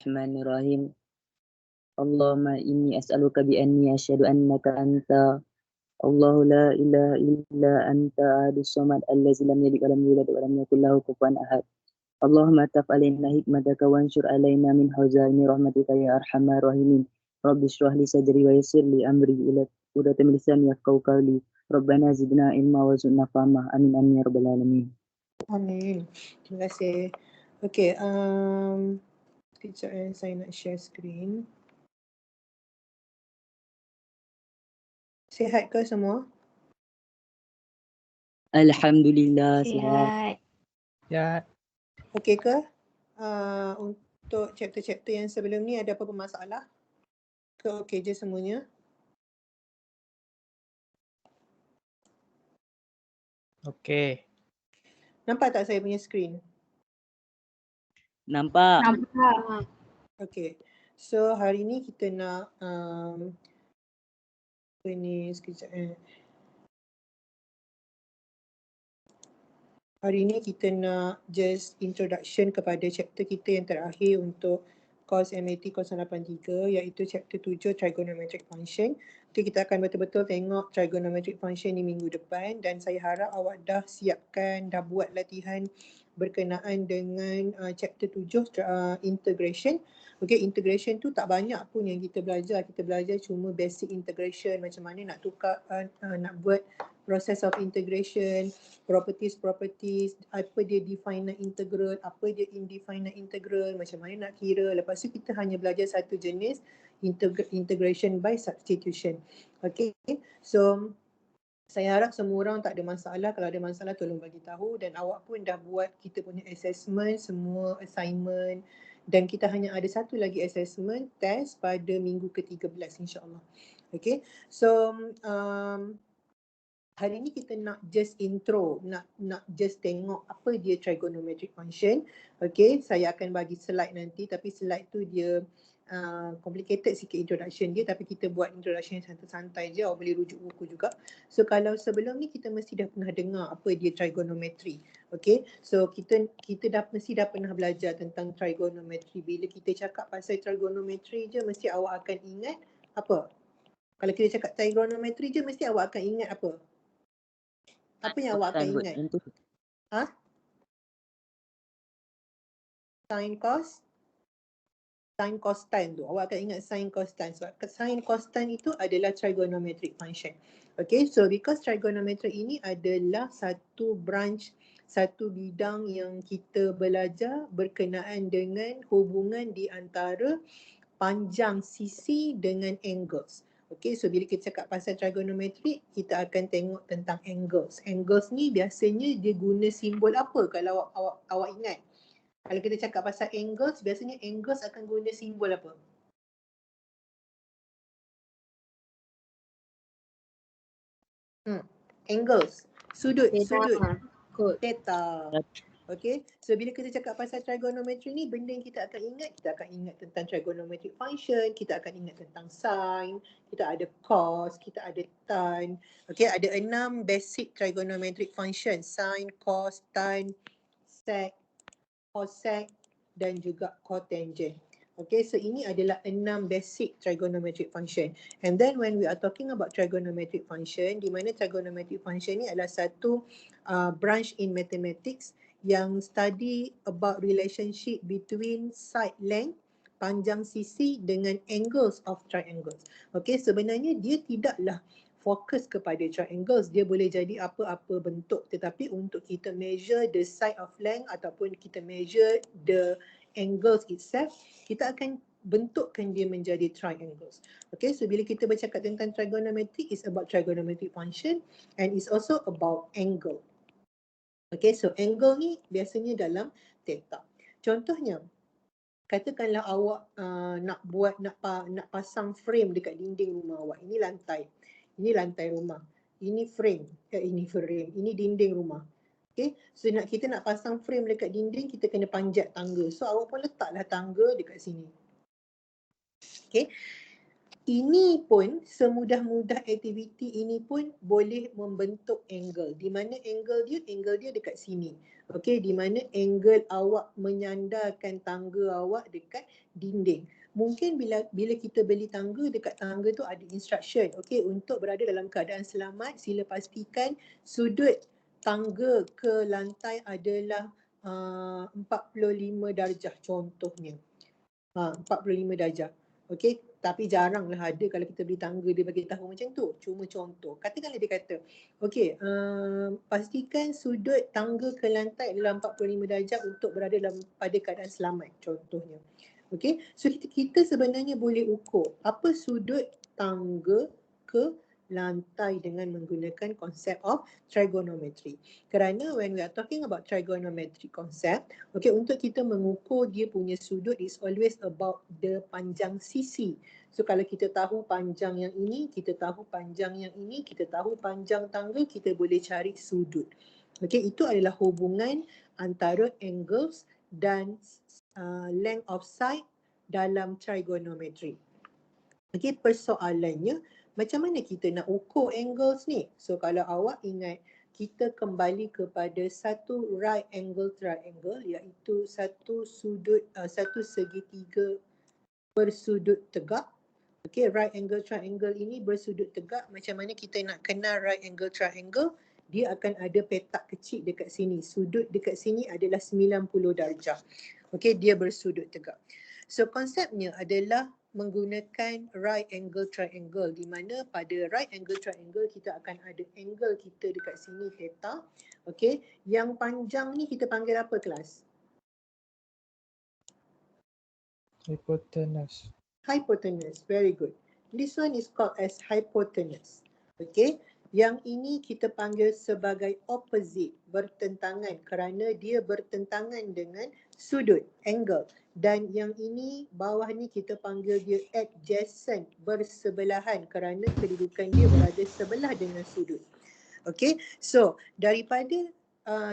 Bismillahirrahmanirrahim. Allahumma inni as'aluka bi anni asyhadu annaka anta Allahu la ilaha illa anta ahadus samad allazi lam yalid wa lam yulad wa lam yakul lahu kufuwan ahad. Allahumma taf alaina hikmataka wansur alaina min hazaini rahmatika ya arhamar rahimin. Rabbi shrah li sadri wa yassir li amri ila udatam lisani yafqahu qawli. Rabbana zidna ilma wa zidna fahma. Amin amin ya rabbal alamin. Amin. Terima kasih. Okey, sekejap saya nak share screen. Sihat ke semua? Alhamdulillah sihat. Ya. Okey ke? Untuk chapter-chapter yang sebelum ni ada apa-apa masalah? Ke okey je semuanya? Okey. Nampak tak saya punya screen? Nampak. Nampak. Okey. So hari ni kita nak sekejap Hari ni kita nak just introduction kepada chapter kita yang terakhir untuk course MAT 083 iaitu chapter 7 trigonometric function. Okay, kita akan betul-betul tengok trigonometric function ni minggu depan dan saya harap awak dah siapkan, dah buat latihan berkenaan dengan chapter 7 integration. Okay, integration tu tak banyak pun yang kita belajar. Kita belajar cuma basic integration, macam mana nak tukar, nak buat process of integration, properties, apa dia definite integral, apa dia indefinite integral, macam mana nak kira. Lepas tu kita hanya belajar satu jenis integration by substitution. Okay, so saya harap semua orang tak ada masalah. Kalau ada masalah tolong bagi tahu, dan awak pun dah buat kita punya assessment, semua assignment, dan kita hanya ada satu lagi assessment test pada minggu ke-13 insya-Allah. Okay, so hari ni kita nak just intro, nak just tengok apa dia trigonometric function. Okay, saya akan bagi slide nanti, tapi slide tu dia complicated sikit introduction dia, tapi kita buat introduction yang santai-santai je, awak boleh rujuk buku juga. So kalau sebelum ni kita mesti dah pernah dengar apa dia trigonometry. Okay, so kita mesti dah pernah belajar tentang trigonometry. Bila kita cakap pasal trigonometry je, mesti awak akan ingat apa? Kalau kita cakap trigonometry je, mesti awak akan ingat apa? Apa yang awak akan ingat? Ha? Sin cos? Sin cos tan tu. Awak akan ingat sin cos tan. Sebab sin cos tan itu adalah trigonometric function. Okay, so because trigonometry ini adalah satu branch, satu bidang yang kita belajar berkenaan dengan hubungan di antara panjang sisi dengan angles. Okay, so bila kita cakap pasal trigonometry, kita akan tengok tentang angles. Angles ni biasanya dia guna simbol apa kalau awak ingat? Kalau kita cakap pasal angles, biasanya angles akan guna simbol apa? Angles. Sudut. Theta. Okay, so bila kita cakap pasal trigonometry ni, benda yang kita akan ingat tentang trigonometric function, kita akan ingat tentang sin, kita ada cos, kita ada tan. Okay, ada 6 basic trigonometric function, sin, cos, tan, sec, cosec dan juga cotangent. Okay, so ini adalah 6 basic trigonometric function. And then when we are talking about trigonometric function, di mana trigonometric function ni adalah satu branch in mathematics yang study about relationship between side length, panjang sisi dengan angles of triangles. Okay, sebenarnya dia tidaklah fokus kepada triangles, dia boleh jadi apa-apa bentuk, tetapi untuk kita measure the side of length ataupun kita measure the angles itself, kita akan bentukkan dia menjadi triangles. Okay, so bila kita bercakap tentang trigonometry, it's about trigonometric function and it's also about angle. Okay, so angle ni biasanya dalam theta. Contohnya, katakanlah awak nak pasang frame dekat dinding rumah awak. Ini lantai rumah. Ini ini dinding rumah. Okay, so kita nak pasang frame dekat dinding, kita kena panjat tangga. So awak pun letaklah tangga dekat sini. Okay, Ini pun semudah-mudah aktiviti ini pun boleh membentuk angle. Di mana angle dia dekat sini. Okey, di mana angle awak menyandarkan tangga awak dekat dinding. Mungkin bila kita beli tangga, dekat tangga tu ada instruction. Okey, untuk berada dalam keadaan selamat, sila pastikan sudut tangga ke lantai adalah 45 darjah contohnya. 45 darjah. Okey, tapi jaranglah ada kalau kita beli tangga dia bagi tahu macam tu. Cuma contoh. Katakanlah dia kata, okey, pastikan sudut tangga ke lantai adalah 45 darjah untuk berada pada keadaan selamat contohnya. Okey, so kita sebenarnya boleh ukur apa sudut tangga ke lantai dengan menggunakan konsep of trigonometry. Kerana when we are talking about trigonometry concept, okay, untuk kita mengukur dia punya sudut is always about the panjang sisi. So kalau kita tahu panjang yang ini, kita tahu panjang yang ini, kita tahu panjang tangga, kita boleh cari sudut. Okay, itu adalah hubungan antara angles dan length of side dalam trigonometry. Okay, persoalannya macam mana kita nak ukur angles ni? So kalau awak ingat, kita kembali kepada satu right angle triangle, iaitu satu segitiga bersudut tegak. Okay, right angle triangle ini bersudut tegak. Macam mana kita nak kenal right angle triangle? Dia akan ada petak kecil dekat sini. Sudut dekat sini adalah 90 darjah. Okay, dia bersudut tegak. So konsepnya adalah menggunakan right angle triangle, di mana pada right angle triangle kita akan ada angle kita dekat sini theta. Okay, yang panjang ni kita panggil apa kelas? Hypotenuse. Hypotenuse, very good. This one is called as hypotenuse. Okay, yang ini kita panggil sebagai opposite, bertentangan, kerana dia bertentangan dengan sudut, angle. Dan yang ini, bawah ni kita panggil dia adjacent, bersebelahan, kerana kedudukan dia berada sebelah dengan sudut. Okay, so daripada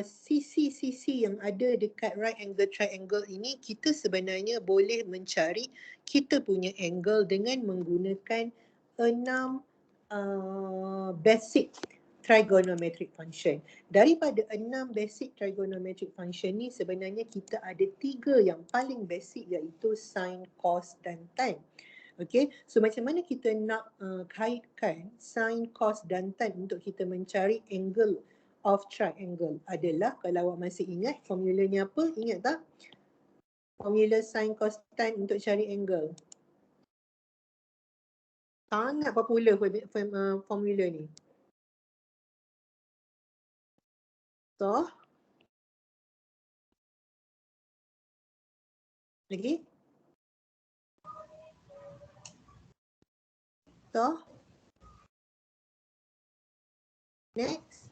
sisi-sisi yang ada dekat right angle triangle ini, kita sebenarnya boleh mencari kita punya angle dengan menggunakan 6 basic trigonometric function. Daripada 6 basic trigonometric function ni, sebenarnya kita ada 3 yang paling basic, iaitu sin, cos dan tan. Okay, so macam mana kita nak kaitkan sin, cos dan tan untuk kita mencari angle of triangle adalah, kalau awak masih ingat formulanya apa, ingat tak? Formula sin, cos, tan untuk cari angle. Sangat popular formula ni. So, lagi? So, next.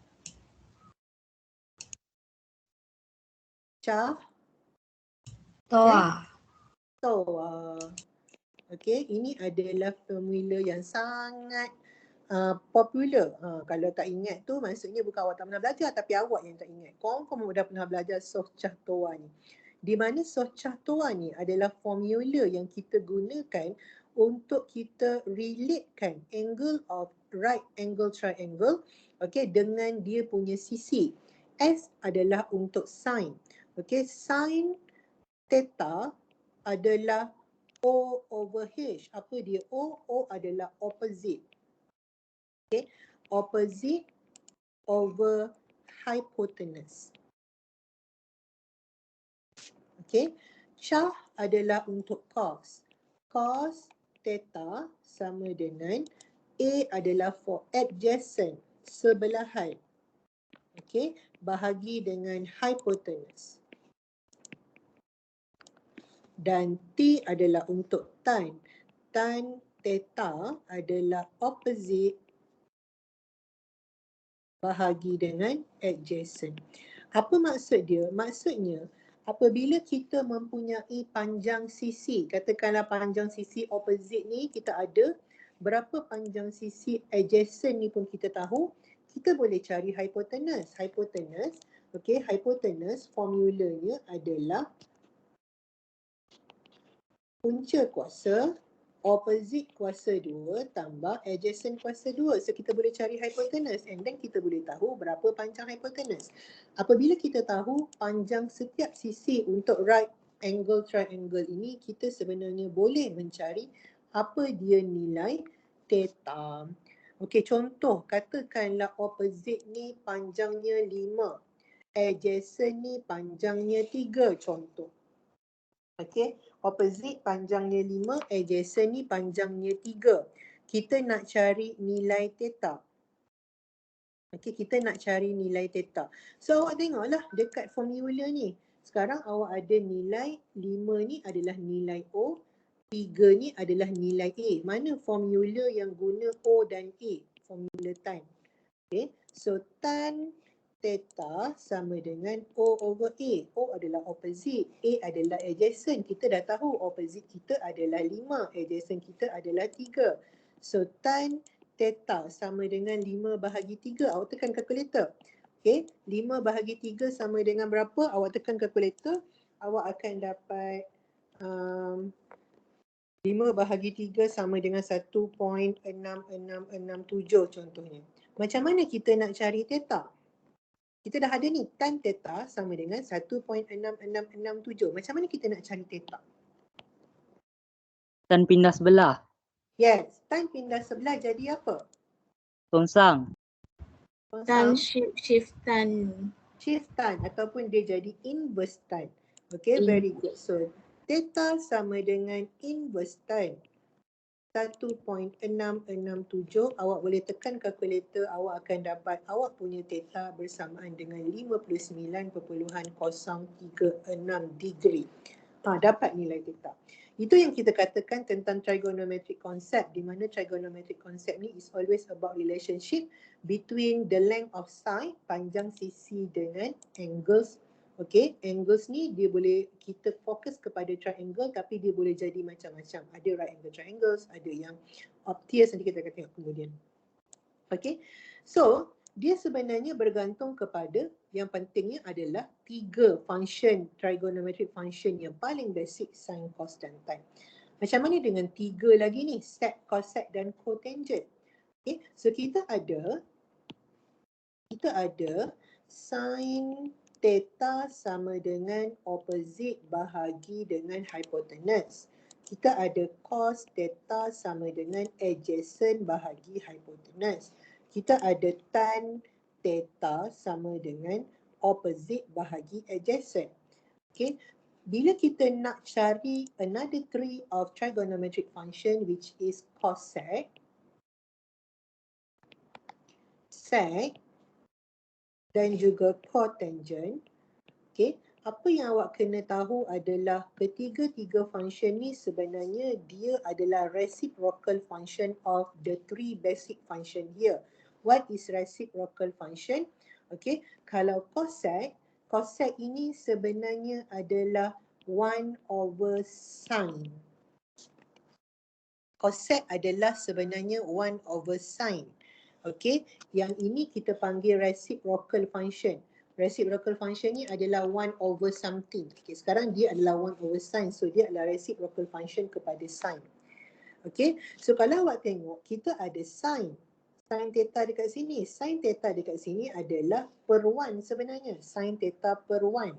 Toa. Okay, ini adalah formula yang sangat popular. Kalau tak ingat tu maksudnya bukan awak tak pernah belajar, tapi awak yang tak ingat. Korang dah pernah belajar Sohcah Toa ni. Di mana Sohcah Toa ni adalah formula yang kita gunakan untuk kita relatekan angle of right angle triangle, okay, dengan dia punya sisi. S adalah untuk sin. Okay, sin theta adalah O over H. Apa dia O? O adalah opposite. Okay, opposite over hypotenuse. Okay, Syah adalah untuk cos. Cos theta sama dengan A adalah for adjacent, sebelahan. Okay, bahagi dengan hypotenuse. Dan T adalah untuk tan. Tan theta adalah opposite bahagi dengan adjacent. Apa maksud dia? Maksudnya, apabila kita mempunyai panjang sisi, katakanlah panjang sisi opposite ni kita ada, berapa panjang sisi adjacent ni pun kita tahu, kita boleh cari hypotenuse. Hypotenuse, okay, hypotenuse formulanya adalah punca kuasa opposite kuasa 2 tambah adjacent kuasa 2. So kita boleh cari hypotenuse and then kita boleh tahu berapa panjang hypotenuse. Apabila kita tahu panjang setiap sisi untuk right angle triangle ini, kita sebenarnya boleh mencari apa dia nilai theta. Okey, contoh katakanlah opposite ni panjangnya 5, adjacent ni panjangnya 3 contoh. Okey, opposite panjangnya 5, adjacent ni panjangnya 3. Kita nak cari nilai theta. Okey, kita nak cari nilai theta. So awak tengoklah dekat formula ni. Sekarang awak ada nilai 5 ni adalah nilai O, 3 ni adalah nilai A. Mana formula yang guna O dan A? Formula tan. Okey, so tan theta sama dengan O over A. O adalah opposite, A adalah adjacent. Kita dah tahu opposite kita adalah 5, adjacent kita adalah 3. So tan theta sama dengan 5 bahagi 3. Awak tekan kalkulator. Okay, 5 bahagi 3 sama dengan berapa? Awak tekan kalkulator. Awak akan dapat 5 bahagi 3 sama dengan 1.6667 contohnya. Macam mana kita nak cari theta? Kita dah ada ni, tan theta sama dengan 1.6667. Macam mana kita nak cari theta? Tan pindah sebelah. Yes, tan pindah sebelah jadi apa? Songsang. Tan Songsang, shift tan. shift tan ataupun dia jadi inverse tan. Okay, very good. So, theta sama dengan inverse tan 1.667. Awak boleh tekan kalkulator, awak akan dapat awak punya theta bersamaan dengan 59.036 degree. Dapat nilai theta. Itu yang kita katakan tentang trigonometric concept, di mana trigonometric concept ni is always about relationship between the length of side, panjang sisi dengan angles. Okay, angles ni dia boleh, kita fokus kepada triangle tapi dia boleh jadi macam-macam. Ada right angle triangles, ada yang obtuse, nanti kita akan tengok kemudian. Okay, so dia sebenarnya bergantung kepada, yang pentingnya adalah 3 function, trigonometric function yang paling basic, sin, cos dan tan. Macam mana dengan 3 lagi ni, sec, cosec dan cotangent. Okay, so kita ada sin theta sama dengan opposite bahagi dengan hypotenuse. Kita ada cos theta sama dengan adjacent bahagi hypotenuse. Kita ada tan theta sama dengan opposite bahagi adjacent. Okay. Bila kita nak cari another three of trigonometric function which is cosec, sec dan juga cotangent. Okay, apa yang awak kena tahu adalah ketiga-tiga function ni sebenarnya dia adalah reciprocal function of the three basic function here. What is reciprocal function? Okay, kalau cosec, cosec ini sebenarnya adalah 1 over sin. Cosec adalah sebenarnya 1 over sin. Okay, yang ini kita panggil reciprocal function. Reciprocal function ni adalah 1 over something. Okay, sekarang dia adalah 1 over sin. So dia adalah reciprocal function kepada sin. Okay, so kalau awak tengok, kita ada sin. Sin theta dekat sini. Sin theta dekat sini adalah per 1 sebenarnya. Sin theta per 1.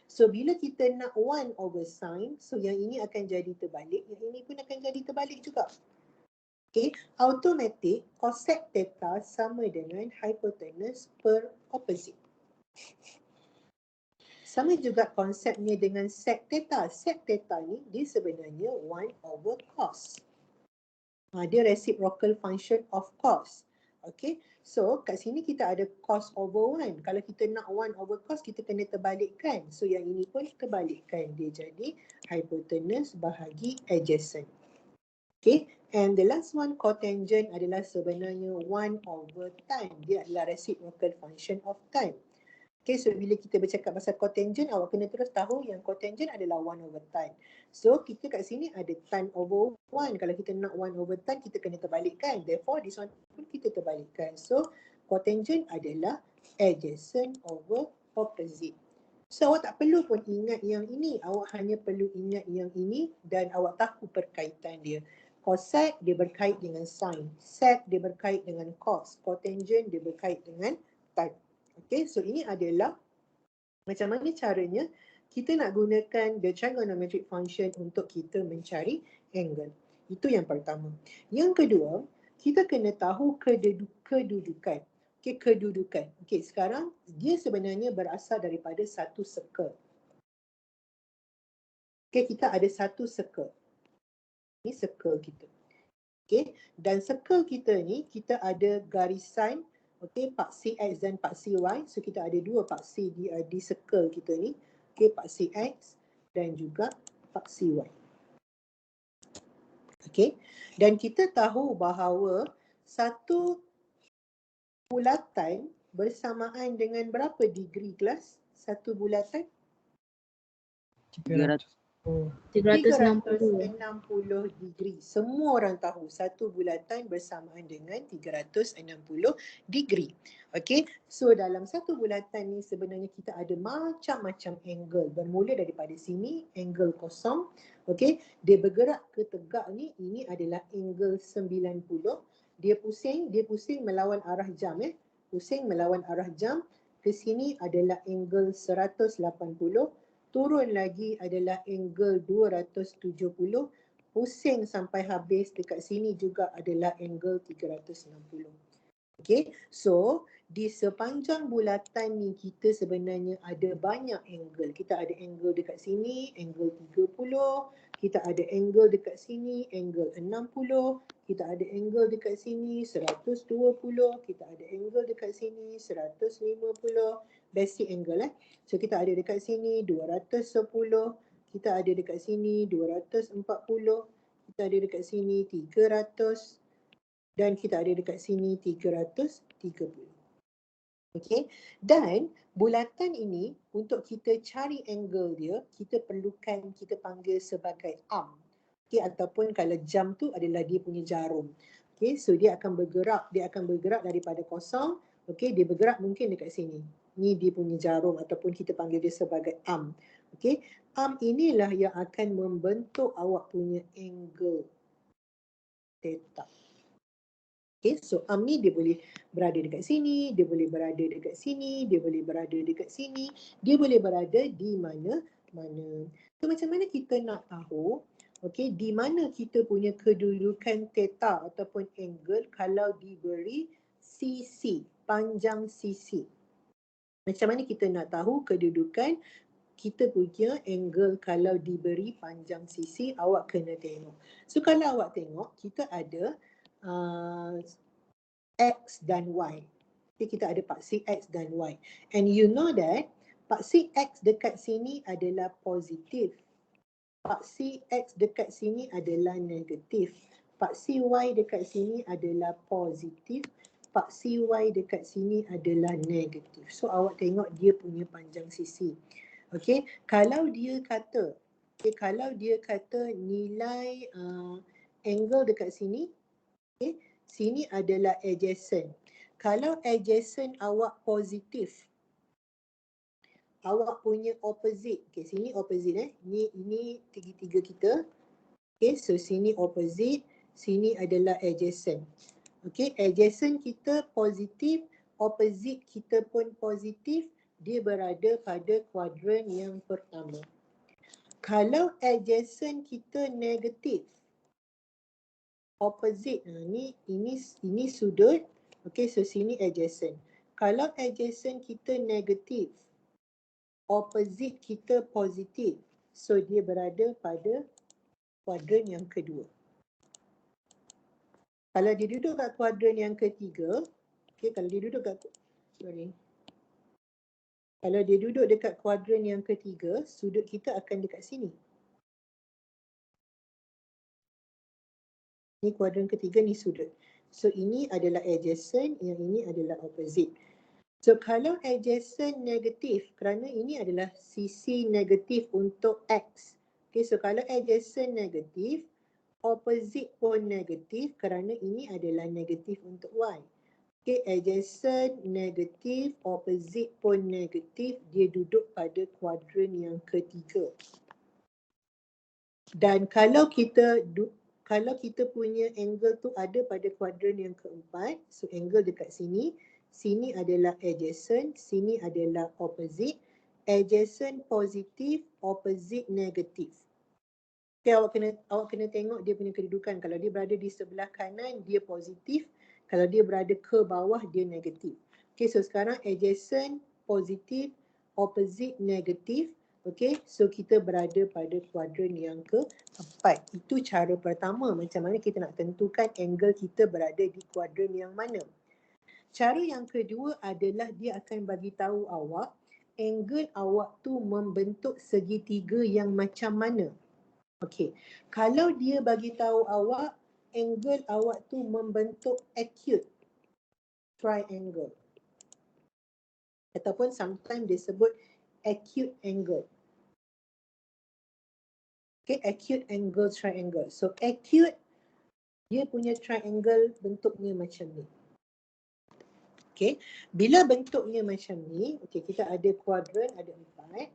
So bila kita nak 1 over sin, so yang ini akan jadi terbalik. Yang ini pun akan jadi terbalik juga. Okay, automatic cosec theta sama dengan hypotenuse per opposite. Sama juga konsepnya dengan sec theta. Sec theta ni dia sebenarnya 1 over cos. Dia reciprocal function of cos. Okay, so kat sini kita ada cos over 1. Kalau kita nak 1 over cos, kita kena terbalikkan. So yang ini pun terbalikkan. Dia jadi hypotenuse bahagi adjacent. Okay, and the last one cotangent adalah sebenarnya 1 over tan. Dia adalah reciprocal function of tan. Okay, so bila kita bercakap pasal cotangent, awak kena terus tahu yang cotangent adalah 1 over tan. So kita kat sini ada tan over 1. Kalau kita nak 1 over tan, kita kena terbalikkan. Therefore, this one pun kita terbalikkan. So cotangent adalah adjacent over opposite. So awak tak perlu pun ingat yang ini. Awak hanya perlu ingat yang ini dan awak tahu perkaitan dia. Cosec dia berkait dengan sin. Sec dia berkait dengan cos. Cotangent dia berkait dengan tan. Okay, so ini adalah macam mana caranya kita nak gunakan the trigonometric function untuk kita mencari angle. Itu yang pertama. Yang kedua, kita kena tahu kedudukan. Okay, kedudukan. Okay, sekarang dia sebenarnya berasal daripada satu circle. Okay, kita ada satu circle. Ini circle kita. Okay, dan circle kita ni kita ada garisan, okay, paksi X dan paksi Y. So kita ada dua paksi di circle kita ni. Okay, paksi X dan juga paksi Y. Okay, dan kita tahu bahawa satu bulatan bersamaan dengan berapa degree kelas? Satu bulatan? 300. 360. 360 degree. Semua orang tahu satu bulatan bersamaan dengan 360 degree. Okay, so dalam satu bulatan ni sebenarnya kita ada macam-macam angle. Bermula daripada sini, angle kosong. Okay, dia bergerak ke tegak ni, ini adalah angle 90. Dia pusing melawan arah jam. Pusing melawan arah jam. Ke sini adalah angle 180. Turun lagi adalah angle 270, pusing sampai habis dekat sini juga adalah angle 360. Okay, so di sepanjang bulatan ni kita sebenarnya ada banyak angle. Kita ada angle dekat sini, angle 30. Kita ada angle dekat sini, angle 60. Kita ada angle dekat sini, 120. Kita ada angle dekat sini, 150. Basic angle. So kita ada dekat sini 210. Kita ada dekat sini 240. Kita ada dekat sini 300. Dan kita ada dekat sini 330. Okay, dan bulatan ini untuk kita cari angle dia, kita perlukan, kita panggil sebagai arm. Okay, ataupun kalau jam tu adalah dia punya jarum. Okay, so dia akan bergerak daripada kosong. Okay, dia bergerak mungkin dekat sini. Ni dia punya jarum ataupun kita panggil dia sebagai arm. Okay, arm inilah yang akan membentuk awak punya angle theta. Okay, so arm ni dia boleh berada dekat sini, dia boleh berada dekat sini, dia boleh berada dekat sini, dia boleh berada di mana-mana. So macam mana kita nak tahu, okay, di mana kita punya kedudukan theta ataupun angle kalau diberi sisi, panjang sisi. Macam mana kita nak tahu kedudukan kita punya angle kalau diberi panjang sisi? Awak kena tengok. So kalau awak tengok, kita ada X dan Y. Okay, kita ada paksi X dan Y. And you know that paksi X dekat sini adalah positif. Paksi X dekat sini adalah negatif. Paksi Y dekat sini adalah positif. Paksi Y dekat sini adalah negatif. So awak tengok dia punya panjang sisi. Okay, kalau dia kata nilai angle dekat sini, okay, sini adalah adjacent. Kalau adjacent awak positif, awak punya opposite, okay, sini opposite ini tiga-tiga kita. Okay, so sini opposite, sini adalah adjacent. Okay, adjacent kita positif, opposite kita pun positif, dia berada pada kuadran yang pertama. Kalau adjacent kita negatif, opposite, ini sudut, okay, so sini adjacent. Kalau adjacent kita negatif, opposite kita positif, so dia berada pada kuadran yang kedua. Kalau dia duduk kat kuadran yang ketiga, okay, kalau dia duduk dekat kuadran yang ketiga, sudut kita akan dekat sini. Ni kuadran ketiga, ni sudut. So ini adalah adjacent, yang ini adalah opposite. So kalau adjacent negatif, kerana ini adalah sisi negatif untuk X. Okay, so kalau adjacent negatif, opposite pun negatif kerana ini adalah negatif untuk Y. Okay, adjacent negatif, opposite pun negatif, dia duduk pada kuadran yang ketiga. Dan kalau kita kalau kita punya angle tu ada pada kuadran yang keempat, so angle dekat sini, sini adalah adjacent, sini adalah opposite, adjacent positif, opposite negatif. Okay, awak kena tengok dia punya kedudukan. Kalau dia berada di sebelah kanan, dia positif. Kalau dia berada ke bawah, dia negatif. Okay, so sekarang adjacent, positif, opposite, negatif. Okay, so kita berada pada kuadran yang keempat. Itu cara pertama macam mana kita nak tentukan angle kita berada di kuadran yang mana. Cara yang kedua adalah dia akan bagi tahu awak angle awak tu membentuk segitiga yang macam mana. Okey, kalau dia bagi tahu awak angle awak tu membentuk acute triangle ataupun sometimes disebut acute angle. Okay, acute angle triangle. So acute dia punya triangle bentuknya macam ni. Okay, bila bentuknya macam ni, okay, kita ada kuadran, ada 4.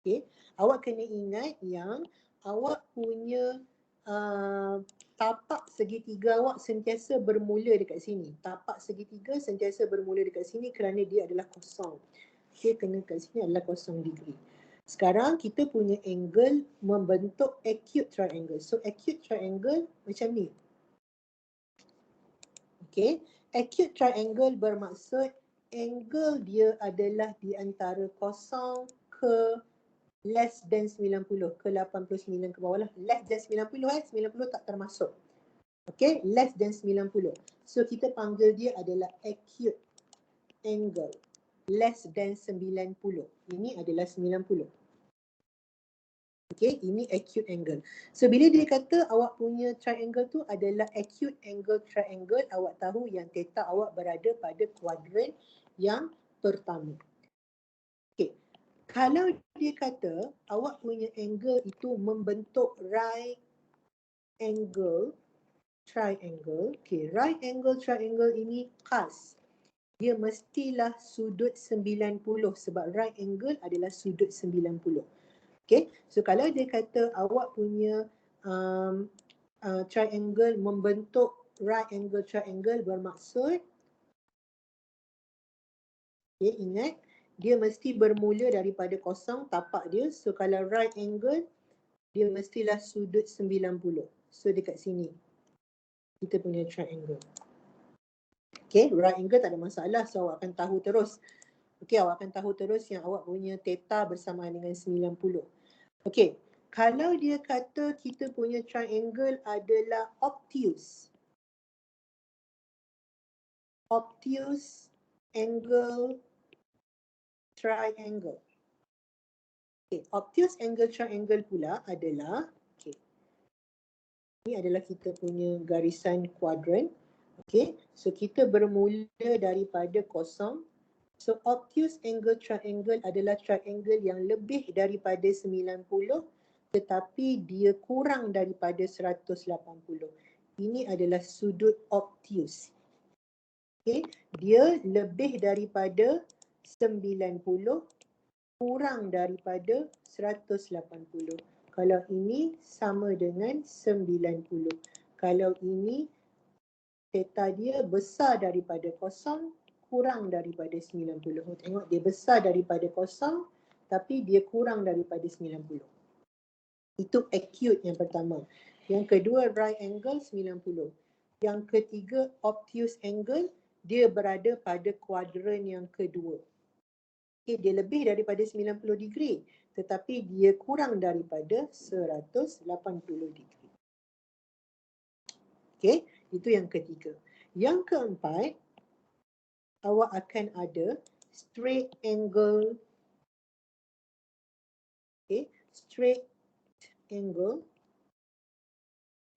Okay, awak kena ingat yang awak punya tapak segitiga awak sentiasa bermula dekat sini. Tapak segitiga sentiasa bermula dekat sini kerana dia adalah kosong. Okay, kena kat sini adalah 0 degree. Sekarang kita punya angle membentuk acute triangle. So acute triangle macam ni. Okay, acute triangle bermaksud angle dia adalah di antara 0 ke less than 90 ke 89 ke bawah lah. Less than 90 90 tak termasuk. Okay, less than 90. So kita panggil dia adalah acute angle. Less than 90. Ini adalah 90. Okay, ini acute angle. So bila dia kata awak punya triangle tu adalah acute angle triangle, awak tahu yang theta awak berada pada kuadran yang pertama. Okay, kalau dia kata awak punya angle itu membentuk right angle triangle. Okay, right angle triangle ini khas. Dia mestilah sudut 90 sebab right angle adalah sudut 90. Okay, so kalau dia kata awak punya triangle membentuk right angle triangle bermaksud, okay, ingat dia mesti bermula daripada kosong tapak dia. So kalau right angle, dia mestilah sudut 90. So dekat sini kita punya triangle. Okay, right angle tak ada masalah. So awak akan tahu terus. Okay, awak akan tahu terus yang awak punya theta bersamaan dengan 90. Okay, kalau dia kata kita punya triangle adalah obtuse. Obtuse angle triangle. Okay, obtuse angle triangle pula adalah, okay, ini adalah kita punya garisan kuadran. Okay, so kita bermula daripada kosong. So obtuse angle triangle adalah triangle yang lebih daripada 90 tetapi dia kurang daripada 180. Ini adalah sudut obtuse. Okay, dia lebih daripada 90 kurang daripada 180. Kalau ini sama dengan 90. Kalau ini theta dia besar daripada kosong kurang daripada 90. Tengok dia besar daripada kosong tapi dia kurang daripada 90. Itu acute yang pertama. Yang kedua right angle 90. Yang ketiga obtuse angle, dia berada pada kuadran yang kedua. Okay, dia lebih daripada 90 degree tetapi dia kurang daripada 180 degree. Okay, itu yang ketiga. Yang keempat, awak akan ada straight angle. Okay, straight angle.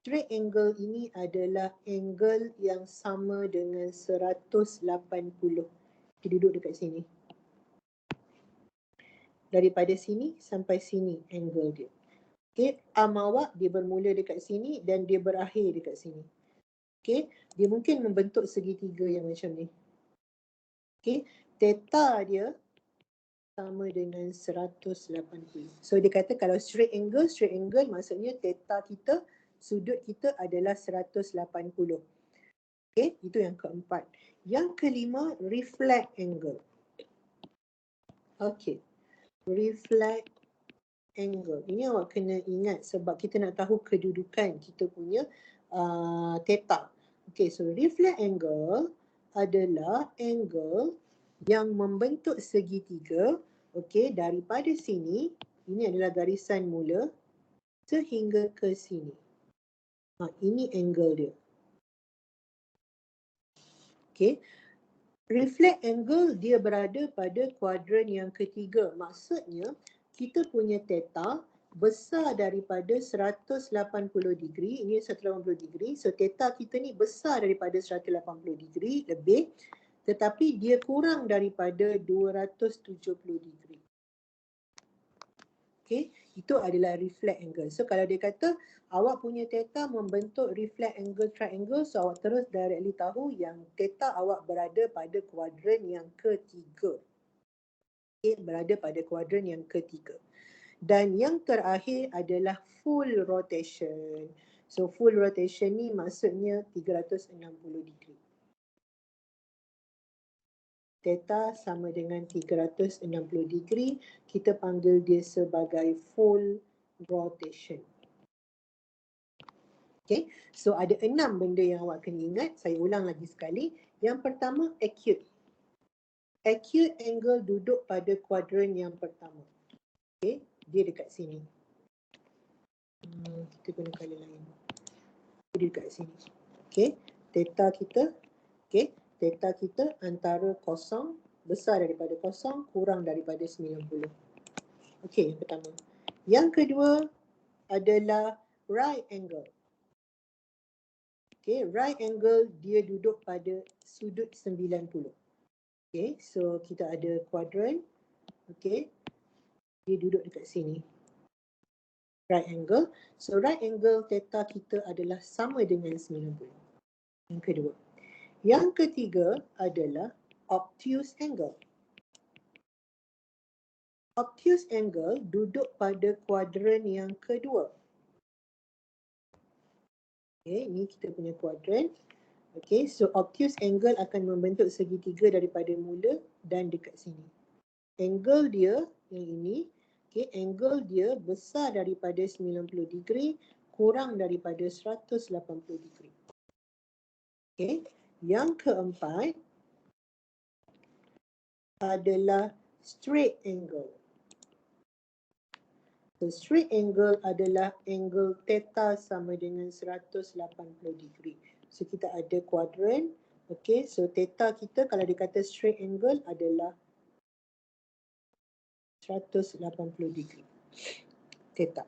Straight angle ini adalah angle yang sama dengan 180. Dia duduk dekat sini. Daripada sini sampai sini angle dia. Okay, arm awak dia bermula dekat sini dan dia berakhir dekat sini. Okay, dia mungkin membentuk segitiga yang macam ni. Okay, theta dia sama dengan 180. So dia kata kalau straight angle maksudnya theta kita, sudut kita adalah 180. Okay, itu yang keempat. Yang kelima, reflect angle. Okay, reflect angle. Ini awak kena ingat sebab kita nak tahu kedudukan kita punya theta. Okay, so reflect angle adalah angle yang membentuk segitiga, okay, daripada sini, ini adalah garisan mula, sehingga ke sini. Ini angle dia. Okay, reflect angle dia berada pada kuadran yang ketiga. Maksudnya, kita punya theta besar daripada 180 degree, ini 180 degree. So, theta kita ni besar daripada 180 degree lebih, tetapi dia kurang daripada 270 degree. Okay, itu adalah reflect angle. So, kalau dia kata awak punya theta membentuk reflect angle triangle, so awak terus directly tahu yang theta awak berada pada kuadran yang ketiga. Okay, berada pada kuadran yang ketiga. Dan yang terakhir adalah full rotation. So, full rotation ni maksudnya 360 degree. Theta sama dengan 360 degree, kita panggil dia sebagai full rotation. Okay, so ada 6 benda yang awak kena ingat. Saya ulang lagi sekali. Yang pertama, acute. Acute angle duduk pada kuadran yang pertama. Okay, dia dekat sini. Kita guna color lain. Dia dekat sini. Okay, theta kita. Okay, theta kita antara kosong, besar daripada kosong, kurang daripada 90. Okay, yang pertama. Yang kedua adalah right angle. Okay, right angle dia duduk pada sudut 90. Okay, so kita ada kuadran. Okay, dia duduk dekat sini. Right angle. So right angle theta kita adalah sama dengan 90. Yang kedua. Yang ketiga adalah obtuse angle. Obtuse angle duduk pada kuadran yang kedua. Okay, ini kita punya kuadran. Okay, so obtuse angle akan membentuk segitiga daripada mula dan dekat sini. Angle dia yang ini, okay, angle dia besar daripada 90 degree, kurang daripada 180 degree. Okay, yang keempat adalah straight angle. So straight angle adalah angle theta sama dengan 180 degree. So kita ada kuadran. Okay, so theta kita kalau dikata straight angle adalah 180 degree. Theta.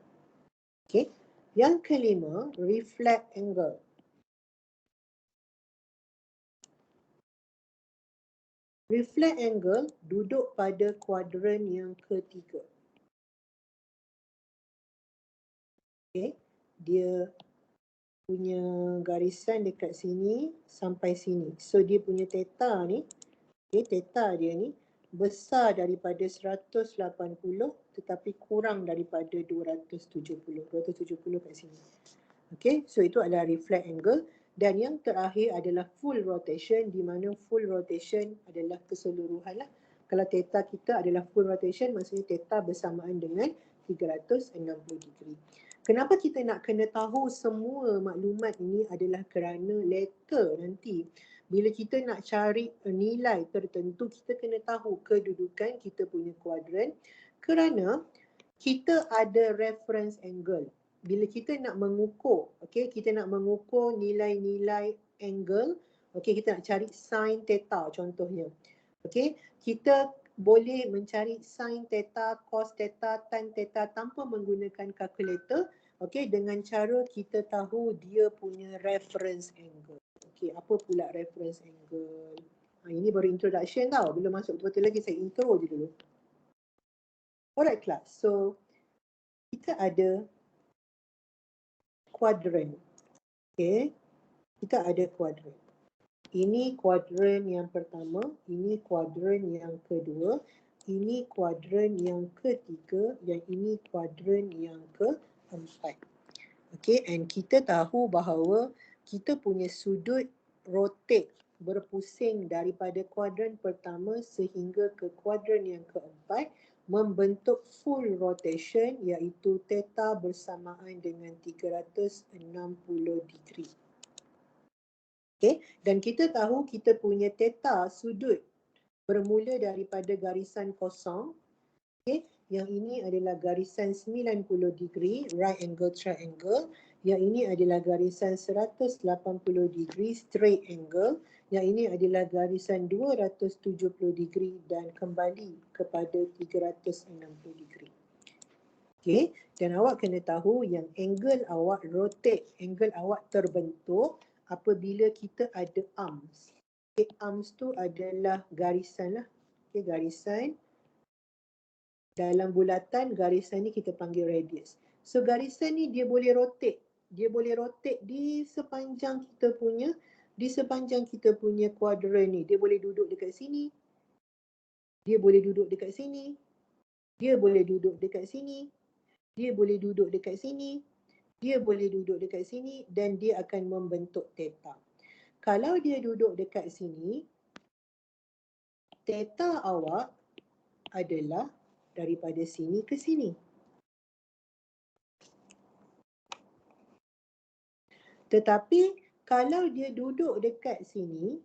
Okay. Yang kelima, reflect angle. Reflect angle duduk pada kuadran yang ketiga. Okay, dia punya garisan dekat sini sampai sini. So dia punya theta ni, okay, theta dia ni besar daripada 180 tetapi kurang daripada 270. 270 kat sini. Okay, so itu adalah reflect angle. Dan yang terakhir adalah full rotation, di mana full rotation adalah keseluruhan lah. Kalau theta kita adalah full rotation, maksudnya theta bersamaan dengan 360 degree. Kenapa kita nak kena tahu semua maklumat ini adalah kerana later nanti bila kita nak cari nilai tertentu, kita kena tahu kedudukan kita punya kuadran kerana kita ada reference angle. Bila kita nak mengukur, okay, kita nak mengukur nilai-nilai angle, okay, kita nak cari sin theta contohnya. Okay, kita boleh mencari sin theta, cos theta, tan theta tanpa menggunakan kalkulator, okay, dengan cara kita tahu dia punya reference angle. Okay, apa pula reference angle? Ini baru introduction tau, belum masuk betul-betul lagi, saya intro je dulu. Alright class, so kita ada kuadran. Okay, kita ada kuadran. Ini kuadran yang pertama, ini kuadran yang kedua, ini kuadran yang ketiga, yang ini kuadran yang keempat. Okay, and kita tahu bahawa kita punya sudut rotate berpusing daripada kuadran pertama sehingga ke kuadran yang keempat membentuk full rotation iaitu theta bersamaan dengan 360 degree. Okay, dan kita tahu kita punya theta sudut bermula daripada garisan kosong. Okay, yang ini adalah garisan 90 degree right angle triangle. Yang ini adalah garisan 180 degree straight angle. Yang ini adalah garisan 270 degree dan kembali kepada 360 degree. Okay, dan awak kena tahu yang angle awak rotate, angle awak terbentuk apabila kita ada arms. Okay, arms tu adalah garisan lah. Okay, garisan. Dalam bulatan, garisan ni kita panggil radius. So garisan ni dia boleh rotate. Dia boleh rotate di sepanjang kita punya kuadran ni. Dia boleh duduk dekat sini. Dia boleh duduk dekat sini. Dia boleh duduk dekat sini. Dia boleh duduk dekat sini. Dia boleh duduk dekat sini dan dia akan membentuk theta. Kalau dia duduk dekat sini, theta awak adalah daripada sini ke sini. Tetapi kalau dia duduk dekat sini,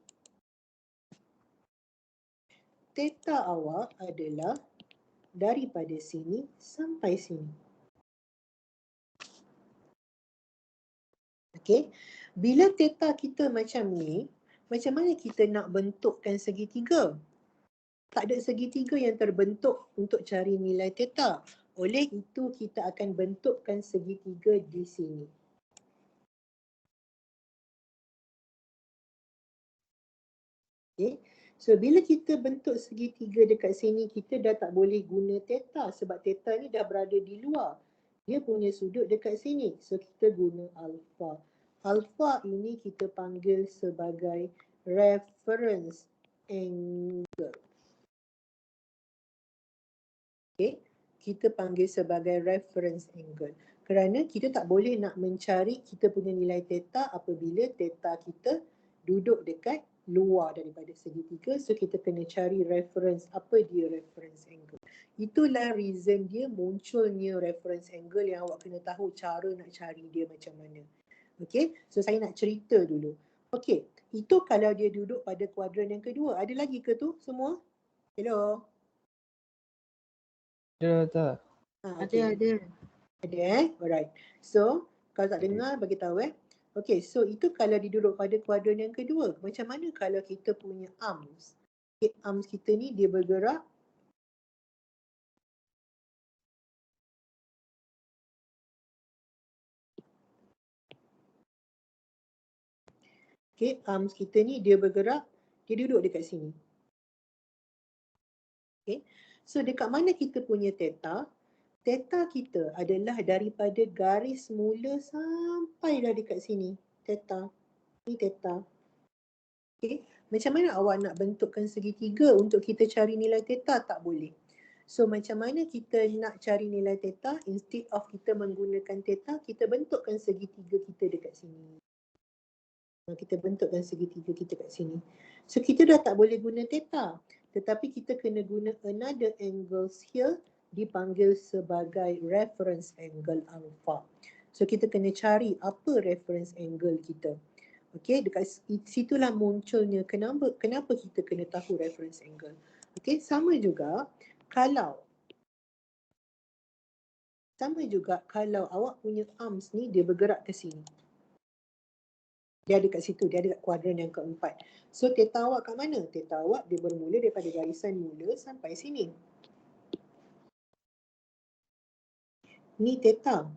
theta awak adalah daripada sini sampai sini. Okey. Bila theta kita macam ni, macam mana kita nak bentukkan segitiga? Tak ada segitiga yang terbentuk untuk cari nilai theta. Oleh itu kita akan bentukkan segitiga di sini. Okay. So bila kita bentuk segitiga dekat sini, kita dah tak boleh guna theta sebab theta ni dah berada di luar. Dia punya sudut dekat sini. So kita guna alpha. Alpha ini kita panggil sebagai reference angle. Okay. Kita panggil sebagai reference angle. Kerana kita tak boleh nak mencari kita punya nilai theta apabila theta kita duduk dekat luar daripada segitiga. So kita kena cari reference. Apa dia reference angle? Itulah reason dia munculnya reference angle yang awak kena tahu cara nak cari dia macam mana. Okay, so saya nak cerita dulu. Okay, itu kalau dia duduk pada kuadran yang kedua. Ada lagi ke tu semua? Hello? Ada. Okay. Ada Alright. So, kalau tak dengar, bagi tahu Okay, so itu kalau diduduk pada kuadran yang kedua. Macam mana kalau kita punya arms? Okay, arms kita ni dia bergerak. Okay, arms kita ni dia bergerak. Dia duduk dekat sini. Okay, so dekat mana kita punya theta? Theta kita adalah daripada garis mula sampai dah dekat sini. Theta. Ni theta. Okay. Macam mana awak nak bentukkan segitiga untuk kita cari nilai theta? Tak boleh. So macam mana kita nak cari nilai theta? Instead of kita menggunakan theta, kita bentukkan segitiga kita dekat sini. Kita bentukkan segitiga kita kat sini. So kita dah tak boleh guna theta. Tetapi kita kena guna another angles here, dipanggil sebagai reference angle alpha. So kita kena cari apa reference angle kita. Okay, dekat situlah munculnya kenapa kita kena tahu reference angle. Okay, sama juga kalau awak punya arms ni dia bergerak ke sini. Dia ada kat situ, dia ada kat kuadran yang keempat. So theta awak kat mana? Theta awak dia bermula daripada garisan mula sampai sini. Ni theta.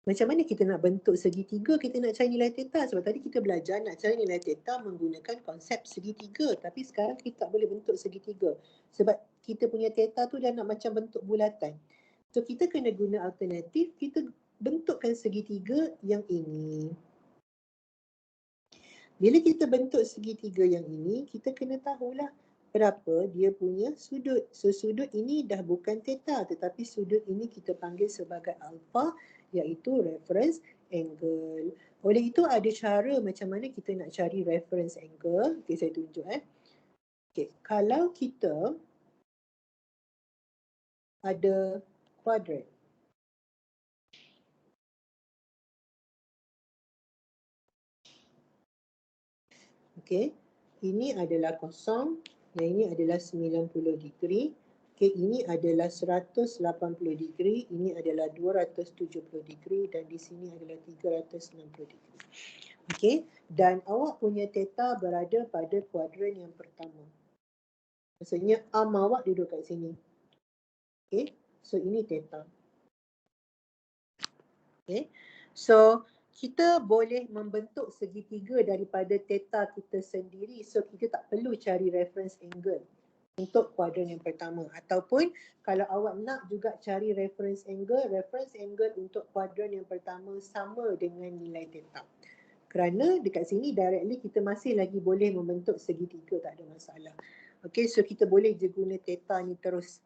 Macam mana kita nak bentuk segitiga, kita nak cari nilai theta? Sebab tadi kita belajar nak cari nilai theta menggunakan konsep segitiga. Tapi sekarang kita tak boleh bentuk segitiga. Sebab kita punya theta tu dah nak macam bentuk bulatan. So kita kena guna alternatif, kita bentukkan segitiga yang ini. Bila kita bentuk segitiga yang ini, kita kena tahulah Berapa dia punya sudut. So sudut ini dah bukan theta, tetapi sudut ini kita panggil sebagai alpha, iaitu reference angle. Oleh itu ada cara macam mana kita nak cari reference angle. Okay, saya tunjuk Okay, kalau kita ada kuadran. Okay, ini adalah kosong, yang ini adalah 90 degree. Okay, ini adalah 180 degree, ini adalah 270 degree dan di sini adalah 360 degree. Okay, dan awak punya theta berada pada kuadran yang pertama. Maksudnya arm awak duduk kat sini. Okay, so ini theta. Okay, so kita boleh membentuk segitiga daripada theta kita sendiri, so kita tak perlu cari reference angle untuk kuadran yang pertama. Ataupun kalau awak nak juga cari reference angle untuk kuadran yang pertama sama dengan nilai theta. Kerana dekat sini directly kita masih lagi boleh membentuk segitiga, tak ada masalah. Okay, so kita boleh je guna theta ni terus.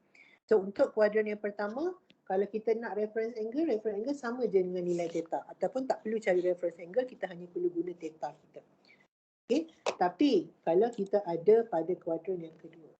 So untuk kuadran yang pertama, kalau kita nak reference angle sama je dengan nilai theta. Ataupun tak perlu cari reference angle, kita hanya perlu guna theta kita. Okay, tapi kalau kita ada pada kuadran yang kedua.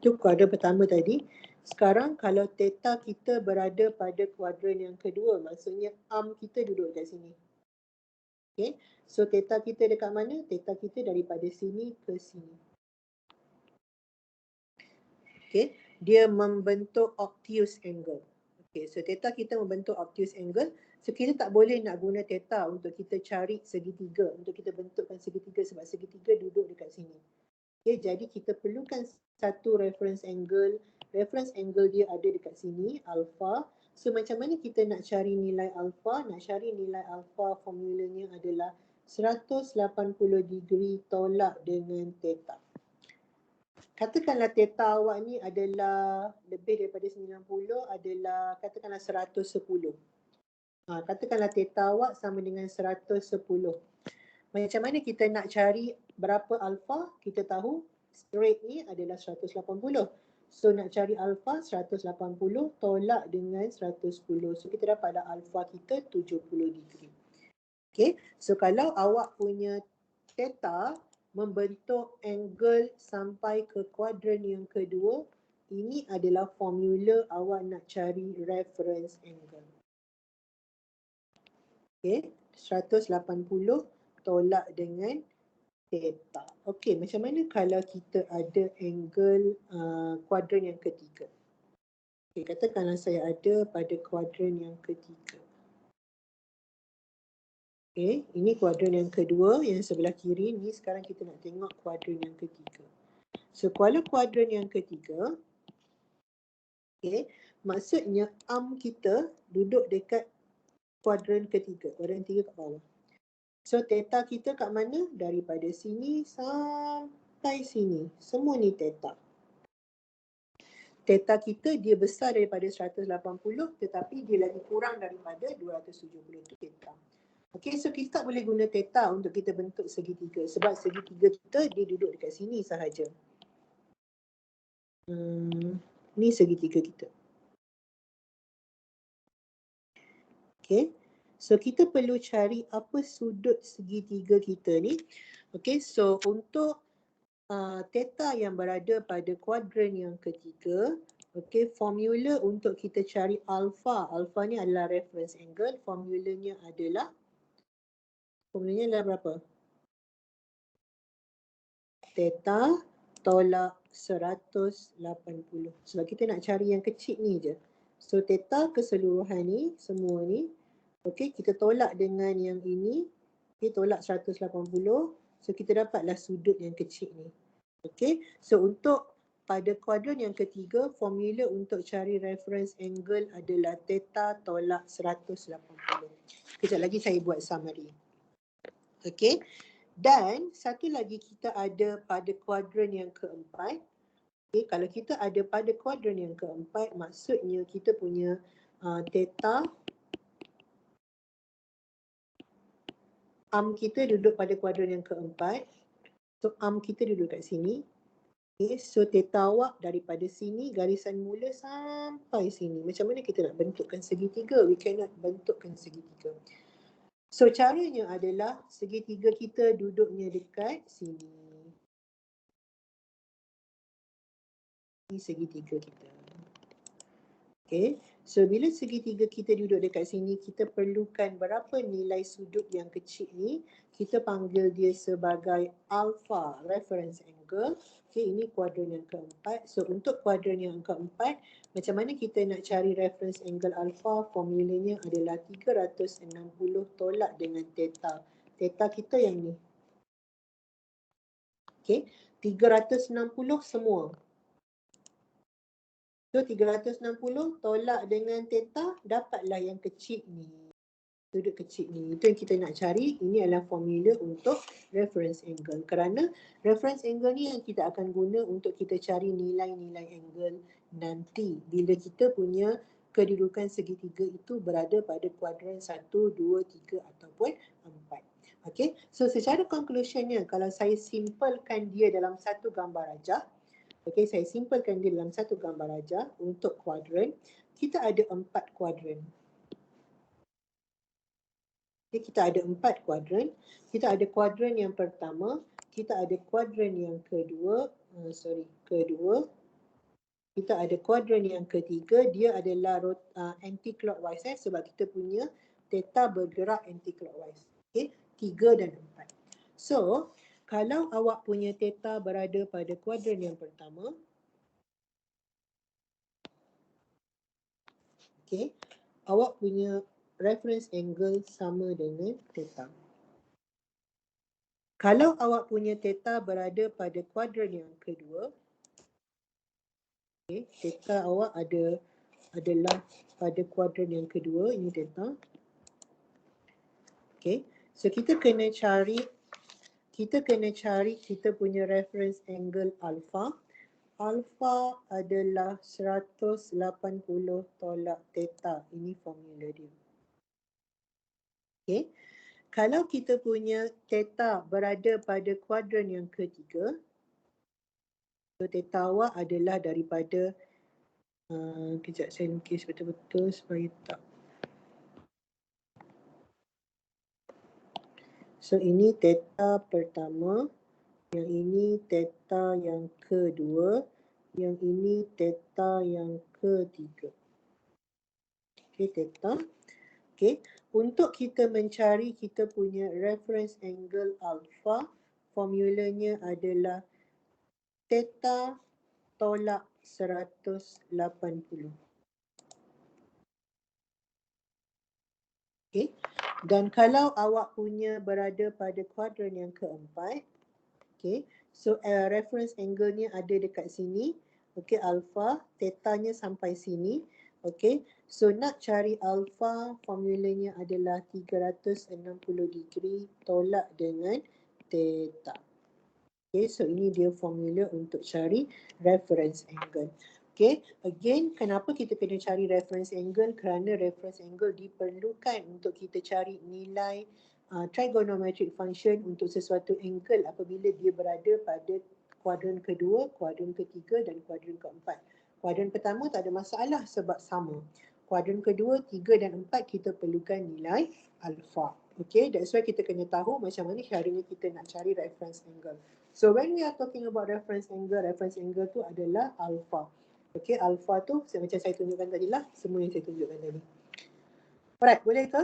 Itu kuadran pertama tadi. Sekarang kalau theta kita berada pada kuadran yang kedua, maksudnya arm kita duduk kat sini. Okay, so theta kita dekat mana? Theta kita daripada sini ke sini. Okay, dia membentuk obtuse angle. Okay, so theta kita membentuk obtuse angle. So kita tak boleh nak guna theta untuk kita cari segitiga, untuk kita bentukkan segitiga sebab segitiga duduk dekat sini. Okay, jadi kita perlukan satu reference angle. Reference angle dia ada dekat sini, alpha. So macam mana kita nak cari nilai alpha? Nak cari nilai alpha formulanya adalah 180 degree tolak dengan theta. Katakanlah theta awak ni adalah lebih daripada 90, adalah katakanlah 110. Katakanlah theta awak sama dengan 110. Macam mana kita nak cari berapa alpha? Kita tahu rate ni adalah 180. So nak cari alpha 180 tolak dengan 110. So kita dapatlah alpha kita 70 degree. Okay, so kalau awak punya theta membentuk angle sampai ke kuadran yang kedua, ini adalah formula awak nak cari reference angle. Okay, 180 tolak dengan theta. Okey, macam mana kalau kita ada angle kuadran yang ketiga? Okey, katakanlah saya ada pada kuadran yang ketiga. Okey, ini kuadran yang kedua, yang sebelah kiri ni. Sekarang kita nak tengok kuadran yang ketiga. So, kalau kuadran yang ketiga, okey, maksudnya arm kita duduk dekat kuadran ketiga. Kuadran ketiga kat bawah. So theta kita kat mana? Daripada sini sampai sini. Semua ni theta. Theta kita dia besar daripada 180 tetapi dia lagi kurang daripada 270 tu theta. Okay, so kita tak boleh guna theta untuk kita bentuk segitiga sebab segitiga kita dia duduk dekat sini sahaja. Ni segitiga kita. Okay. So kita perlu cari apa sudut segitiga kita ni. Okay, so untuk theta yang berada pada kuadran yang ketiga, okay, formula untuk kita cari alpha. Alpha ni adalah reference angle. Formulanya adalah berapa? Theta tolak 180. Sebab kita nak cari yang kecil ni je. So theta keseluruhan ni, semua ni, okey, kita tolak dengan yang ini. Okey, tolak 180. So kita dapatlah sudut yang kecil ni. Okey, so untuk pada kuadran yang ketiga, formula untuk cari reference angle adalah theta tolak 180. Kejap lagi saya buat summary. Okey. Dan satu lagi kita ada pada kuadran yang keempat. Okay, kalau kita ada pada kuadran yang keempat, maksudnya kita punya theta kita duduk pada kuadran yang keempat. So kita duduk kat sini. Okay, so theta awak daripada sini garisan mula sampai sini. Macam mana kita nak bentukkan segitiga? We cannot bentukkan segitiga. So caranya adalah segitiga kita duduknya dekat sini. Ini segitiga kita. Okay. So bila segitiga kita duduk dekat sini, kita perlukan berapa nilai sudut yang kecil ni. Kita panggil dia sebagai alpha reference angle. Okay, ini kuadran yang keempat. So untuk kuadran yang keempat, macam mana kita nak cari reference angle alpha? Formulanya adalah 360 tolak dengan theta. Theta kita yang ni. Okay, 360 semua. So 360 tolak dengan theta, dapatlah yang kecil ni. Sudut kecil ni. Itu yang kita nak cari. Ini adalah formula untuk reference angle. Kerana reference angle ni yang kita akan guna untuk kita cari nilai-nilai angle nanti. Bila kita punya kedudukan segitiga itu berada pada kuadran 1, 2, 3 ataupun 4. Okay. So secara conclusionnya, kalau saya simpelkan dia dalam satu gambar rajah, okey, saya simpelkan dia dalam satu gambar rajah untuk kuadran. Kita ada 4 kuadran. Okay, kita ada 4 kuadran. Kita ada kuadran yang pertama, kita ada kuadran yang kedua, kedua. Kita ada kuadran yang ketiga, dia adalah anti-clockwise sebab kita punya theta bergerak anti-clockwise. Okey, 3 dan 4. So, kalau awak punya theta berada pada kuadran yang pertama, okay, awak punya reference angle sama dengan theta. Kalau awak punya theta berada pada kuadran yang kedua, okay, theta awak adalah pada kuadran yang kedua, ini theta. Okay, so kita kena cari kita punya reference angle alpha. Alpha adalah 180 tolak theta. Ini formula dia. Okay. Kalau kita punya theta berada pada kuadran yang ketiga, so theta awak adalah daripada, kejap saya lukis betul-betul supaya tak. So ini theta pertama, yang ini theta yang kedua, yang ini theta yang ketiga. Okay, theta. Okay, untuk kita mencari kita punya reference angle alpha, formulanya adalah theta tolak 180. Okay, dan kalau awak punya berada pada kuadran yang keempat, okay, so reference angle-nya ada dekat sini, okay, alpha, theta-nya sampai sini, okay, so nak cari alpha, formulanya adalah 360 degree tolak dengan theta. Okay, so ini dia formula untuk cari reference angle. Okay, again, kenapa kita kena cari reference angle? Kerana reference angle diperlukan untuk kita cari nilai trigonometric function untuk sesuatu angle apabila dia berada pada kuadran kedua, kuadran ketiga dan kuadran keempat. Kuadran pertama tak ada masalah sebab sama. Kuadran kedua, 3 dan 4 kita perlukan nilai alpha. Okay, that's why kita kena tahu macam mana caranya kita nak cari reference angle. So when we are talking about reference angle tu adalah alpha. Okay, alpha tu macam saya tunjukkan tadi lah, semua yang saya tunjukkan tadi. Alright, boleh ke?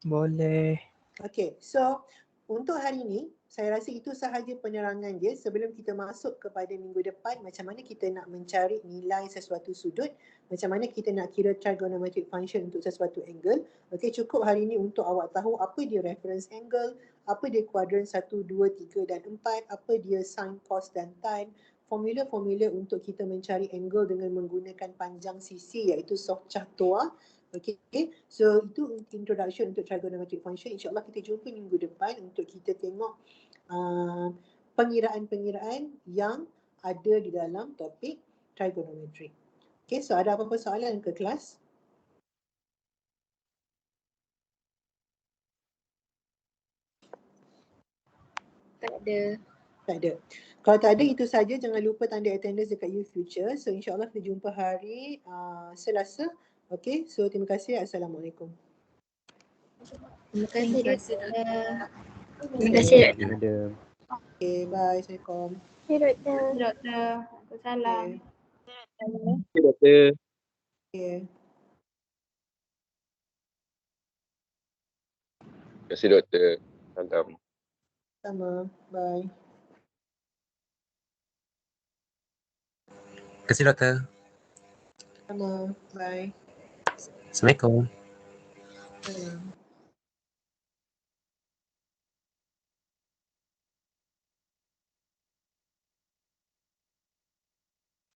Boleh. Okay, so untuk hari ini, saya rasa itu sahaja penerangan dia. Sebelum kita masuk kepada minggu depan, macam mana kita nak mencari nilai sesuatu sudut, macam mana kita nak kira trigonometric function untuk sesuatu angle. Okay, cukup hari ini untuk awak tahu apa dia reference angle, apa dia kuadran 1, 2, 3 dan 4, apa dia sin, cos dan tan, formula-formula untuk kita mencari angle dengan menggunakan panjang sisi iaitu Soh Cah Toa. Okay, so itu introduction untuk trigonometric function. InsyaAllah kita jumpa minggu depan untuk kita tengok pengiraan-pengiraan yang ada di dalam topik trigonometric. Okay, so ada apa-apa soalan ke kelas? Tak ada. Tak ada. Kalau tak ada, itu saja. Jangan lupa tanda attendance dekat You Future. So insyaAllah kita jumpa hari Selasa. Okay, so terima kasih. Assalamualaikum. Terima kasih, Doktor. Terima kasih, kasih, Ada. Okay, bye. Assalamualaikum. Doktor. Doktor. Salam. Okay. Doktor. Okay. Terima kasih doktor. Salam. Sama. Bye. Terima kasih doktor. Sama. Bye. Assalamualaikum. Salam.